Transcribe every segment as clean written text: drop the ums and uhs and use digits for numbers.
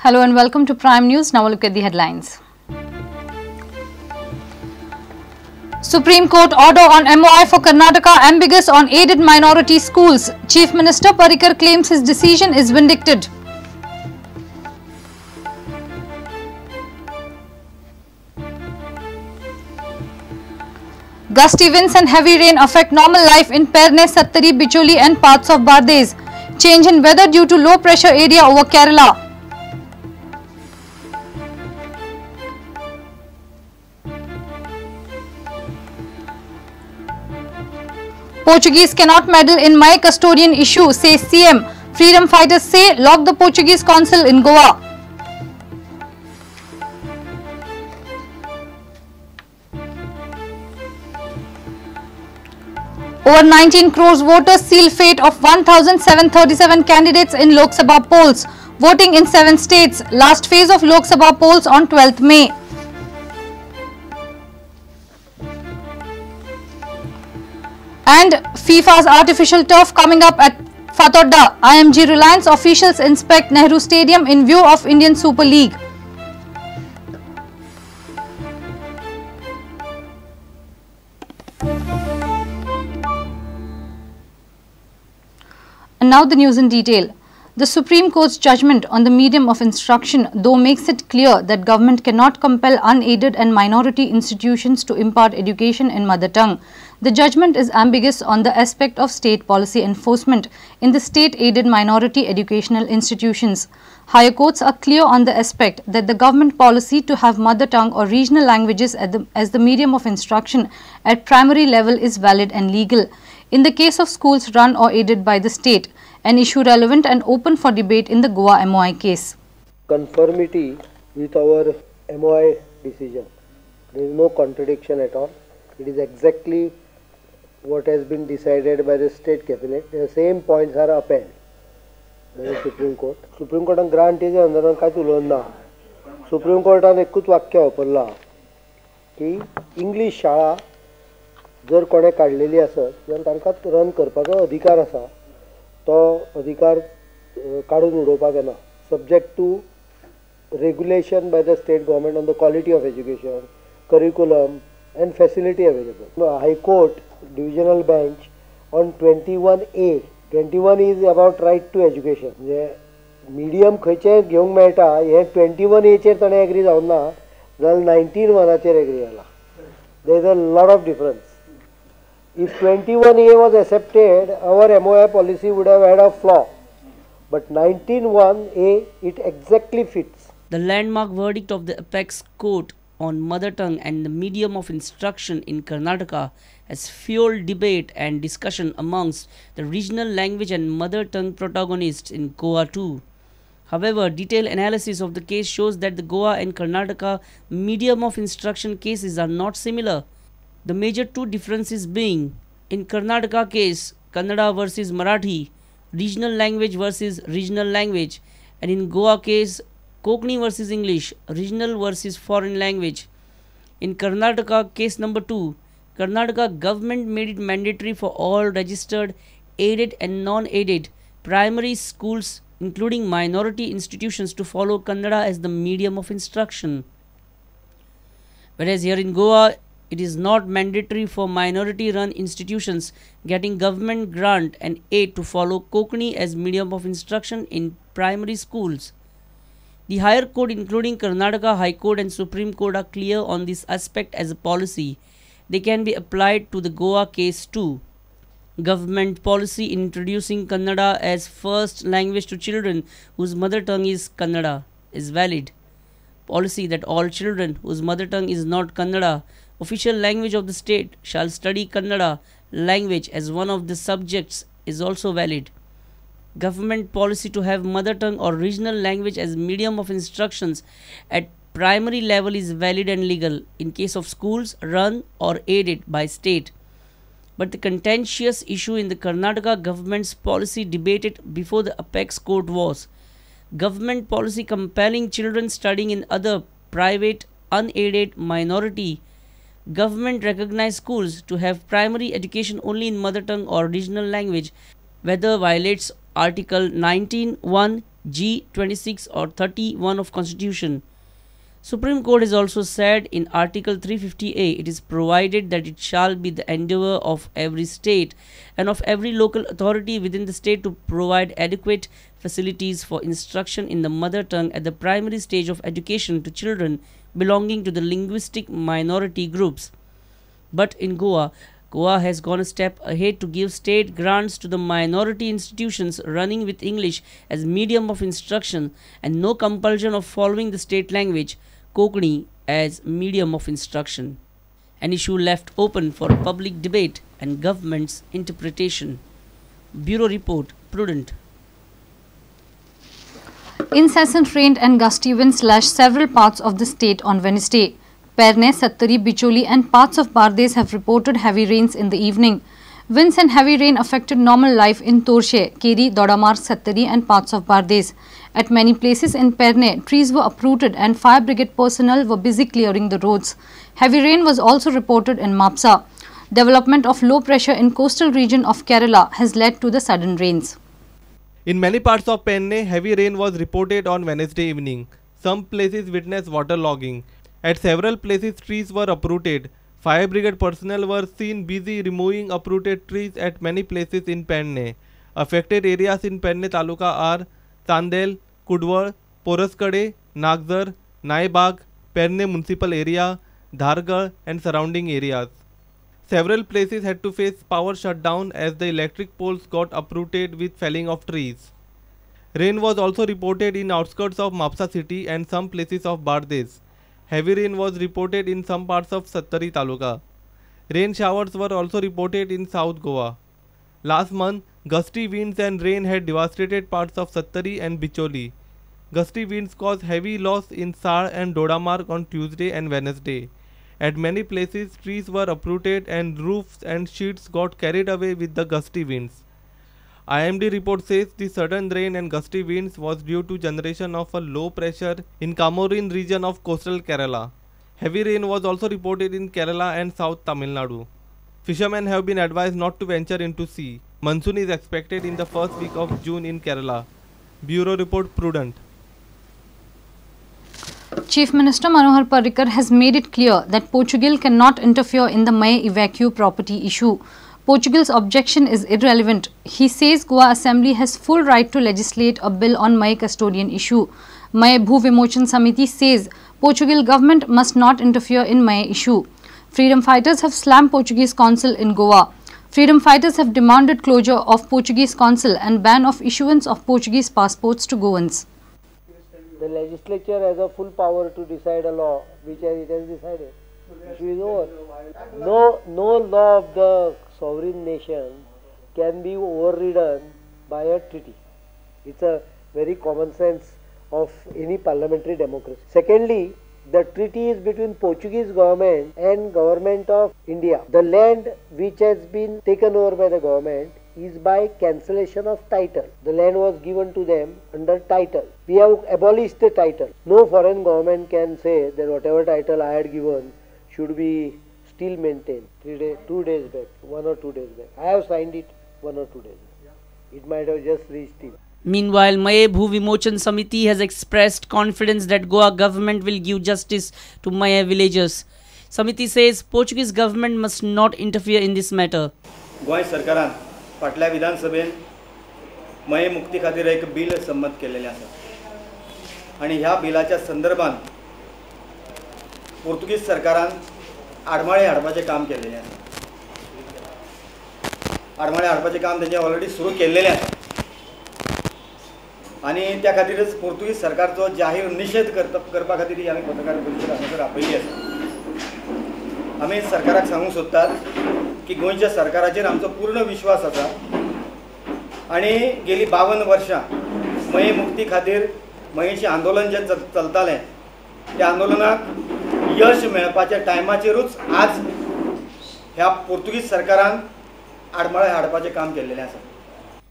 Hello and welcome to Prime News. Now look at the headlines. Supreme Court order on MOI for Karnataka ambiguous on aided minority schools. Chief Minister Parrikar claims his decision is vindicated. Gusty winds and heavy rain affect normal life in Perne, Sattari, Bicholi and parts of Bardez. Change in weather due to low pressure area over Kerala. Portuguese cannot meddle in my custodian issue, says CM. Freedom fighters say lock the Portuguese consul in Goa. Over 19 crores voters seal fate of 1,737 candidates in Lok Sabha polls. Voting in 7 states. Last phase of Lok Sabha polls on 12th May. And FIFA's artificial turf coming up at Fatodda. IMG Reliance officials inspect Nehru Stadium in view of Indian Super League. And now the news in detail. The Supreme Court's judgment on the medium of instruction, though, makes it clear that government cannot compel unaided and minority institutions to impart education in mother tongue. The judgment is ambiguous on the aspect of state policy enforcement in the state-aided minority educational institutions. Higher courts are clear on the aspect that the government policy to have mother tongue or regional languages as the medium of instruction at primary level is valid and legal. In the case of schools run or aided by the state, an issue relevant and open for debate in the Goa MOI case. Conformity with our MOI decision. There is no contradiction at all. It is exactly what has been decided by the state cabinet. The same points are upheld by the Supreme Court. Supreme Court and grant is under Katulona. Supreme Court and एकूच वाक्य वापरला की English शाळा जर कोणे काढलेली आसत जाल्यार तांकां रन करपाचो अधिकार आसा. तो अधिकार काढून उडोवपाक येना. Subject to regulation by the state government on the quality of education, curriculum and facility available. High Court Divisional Bench on 21A. 21 is about right to education. म्हणजे medium खंयचें घेवंक मेळटा हे 21A चेर ताणें एग्री जावं ना जाल्यार 19 chair agree जाला. There is a lot of difference. If 21A was accepted, our MOI policy would have had a flaw. But 19(1)A, it exactly fits. The landmark verdict of the apex court on mother tongue and the medium of instruction in Karnataka has fueled debate and discussion amongst the regional language and mother tongue protagonists in Goa too. However, detailed analysis of the case shows that the Goa and Karnataka medium of instruction cases are not similar. The major two differences being, in Karnataka case, Kannada versus Marathi, regional language versus regional language, and in Goa case, Konkani versus English, regional versus foreign language. In Karnataka case number 2, Karnataka government made it mandatory for all registered, aided and non-aided primary schools, including minority institutions, to follow Kannada as the medium of instruction. Whereas here in Goa, it is not mandatory for minority-run institutions getting government grant and aid to follow Konkani as medium of instruction in primary schools. The higher court, including Karnataka High Court and Supreme Court, are clear on this aspect as a policy. They can be applied to the Goa case too. Government policy in introducing Kannada as first language to children whose mother tongue is Kannada is valid. Policy that all children whose mother tongue is not Kannada, official language of the state, shall study Kannada language as one of the subjects is also valid. Government policy to have mother tongue or regional language as medium of instructions at primary level is valid and legal in case of schools run or aided by state. But the contentious issue in the Karnataka government's policy debated before the apex court was government policy compelling children studying in other private, unaided, minority, government recognized schools to have primary education only in mother tongue or regional language, whether violates Article 19(1) G26 or 31 of Constitution. Supreme Court has also said in Article 350A, it is provided that it shall be the endeavour of every state and of every local authority within the state to provide adequate facilities for instruction in the mother tongue at the primary stage of education to children belonging to the linguistic minority groups. But in Goa has gone a step ahead to give state grants to the minority institutions running with English as medium of instruction and no compulsion of following the state language, Konkani, as medium of instruction. An issue left open for public debate and government's interpretation. Bureau Report, Prudent. Incessant rain and gusty winds lashed several parts of the state on Wednesday. Perne, Sattari, Bicholi and parts of Bardes have reported heavy rains in the evening. Winds and heavy rain affected normal life in Torshe, Keri, Dodamar, Sattari and parts of Bardes. At many places in Perne, trees were uprooted and fire brigade personnel were busy clearing the roads. Heavy rain was also reported in Mapsa. Development of low pressure in coastal region of Kerala has led to the sudden rains. In many parts of Penne, heavy rain was reported on Wednesday evening. Some places witnessed waterlogging. At several places, trees were uprooted. Fire brigade personnel were seen busy removing uprooted trees at many places in Penne. Affected areas in Penne Taluka are Chandel, Kudwar, Poraskade, Nagzar, Naibag, Penne Municipal Area, Dhargar and surrounding areas. Several places had to face power shutdown as the electric poles got uprooted with felling of trees. Rain was also reported in outskirts of Mapsa city and some places of Bardes. Heavy rain was reported in some parts of Sattari Taluka. Rain showers were also reported in South Goa. Last month, gusty winds and rain had devastated parts of Sattari and Bicholi. Gusty winds caused heavy loss in Sar and Dodamar on Tuesday and Wednesday. At many places, trees were uprooted and roofs and sheets got carried away with the gusty winds. IMD report says the sudden rain and gusty winds was due to generation of a low pressure in Camorin region of coastal Kerala. Heavy rain was also reported in Kerala and South Tamil Nadu. Fishermen have been advised not to venture into sea. Monsoon is expected in the first week of June in Kerala. Bureau Report, Prudent. Chief Minister Minister Parrikar has made it clear that Portugal cannot interfere in the May evacuee property issue. Portugal's objection is irrelevant. He says Goa Assembly has full right to legislate a bill on May custodian issue. May Bhu Vimochan Samiti says Portugal government must not interfere in May issue. Freedom fighters have slammed Portuguese consul in Goa. Freedom fighters have demanded closure of Portuguese consul and ban of issuance of Portuguese passports to Goans. The legislature has a full power to decide a law which it has decided. Issue is over. No law of the sovereign nation can be overridden by a treaty. It's a very common sense of any parliamentary democracy. Secondly, the treaty is between Portuguese government and government of India. The land which has been taken over by the government is by cancellation of title. The land was given to them under title. We have abolished the title. No foreign government can say that whatever title I had given should be still maintained. 2 days back, 1 or 2 days back. I have signed it 1 or 2 days back. It might have just reached him. Meanwhile, May Bhu Vimochan Samiti has expressed confidence that Goa government will give justice to Maya villagers. Samiti says Portuguese government must not interfere in this matter. Goa सरकारान फाटल्या विधानसभेन मये मुक्ती खातीर एक bill संमत केलेलें आसा आनी ह्या बिलाच्या संदर्भात पोर्तुगीज सरकारान आडमाळे हाडपाचें काम केलेलें आसा. आडमाळे हाडपाचें काम तेंचे ऑलरेडी सुरू केल्लेलें आसा आनी त्या खातीरच पोर्तुगीज सरकारचो जाहीर निशेध करपा खातीर ही आमी पत्रकार परिशद हांगासर आपयली आसा. आमी सरकाराक सांगूंक सोदतात की गोंयच्या सरकाराचेर आमचो पूर्ण विश्वास आसा आनी गेली 52 वर्सां मये मुक्ती खातीर मयेचें आंदोलन जें चलतालें त्या आंदोलनाक यश मेळपाच्या टायमाचेरूच आज ह्या पोर्तुगीज सरकारान आडमाळे हाडपाचें काम केल्लेलें आसा.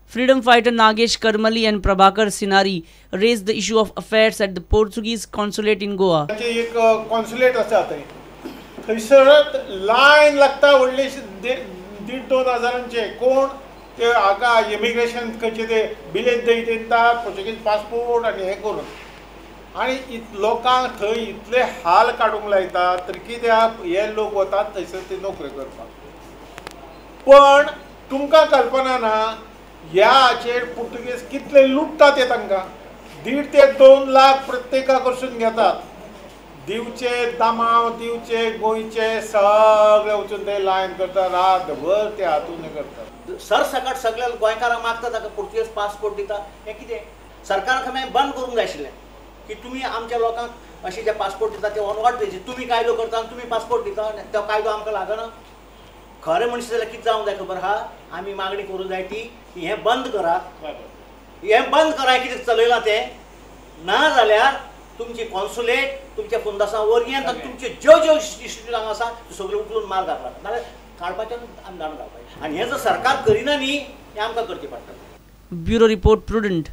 Freedom fighter Nagesh Karmali and Prabhakar Sinari raised the issue of affairs at the Portuguese consulate in Goa. एक कॉन्सुलेट आसा थंयसर लायन लागता व्हडलीशी 1,500-2,000 कोण ते हाका इमिग्रेशन खंयचे ते बिलेत दितात पोर्चुगीज पासपोर्ट आनी हें करून आनी लोकांक थंय इतले हाल काडूंक लायतात तर कित्याक हे लोक वतात थंयसर ते नोकरी करपाक पण तुमकां कल्पना ना ह्या हाचेर पुर्तुगेज कितले लुटतात ते तांकां 1.5 ते 2 लाख प्रत्येका कडसून घेतात दिवचे दामाव दिवचे गोंयचे सगळे वचून ते लायन करतात रातभर ते हातून करतात सरसकट सगळ्या गोंयकारांक मागता ताका पुर्तुगेज पासपोर्ट दिता हें कितें सरकारान खंय बंद करूंक जाय आशिल्लें की तुमी आमच्या लोकांक अशें जे पासपोर्ट दिता ते वनवाट तेजे तुमी कायदो करता आनी तुमी पासपोर्ट दिता तो कायदो आमकां लागना खरें म्हणचे जाल्यार कितें जावंक जाय खबर आहा आमी मागणी करूंक जाय ती की हें बंद करात हें बंद करा कितें चलयलां तें ना जाल्यार तुमची कॉन्सुलेट तुमच्या फुंदासा वरवीं तुमचे ज्यो इन्स्टिट्यूट हांगा आसा सगळे उखलून मार घालतात नाल्यार काडपाचें आमी दाण घालपाचें आनी हें जर सरकार करिना न्ही हें आमकां करचें पडटा bureau report prudent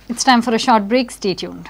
It's time for a short break. Stay tuned.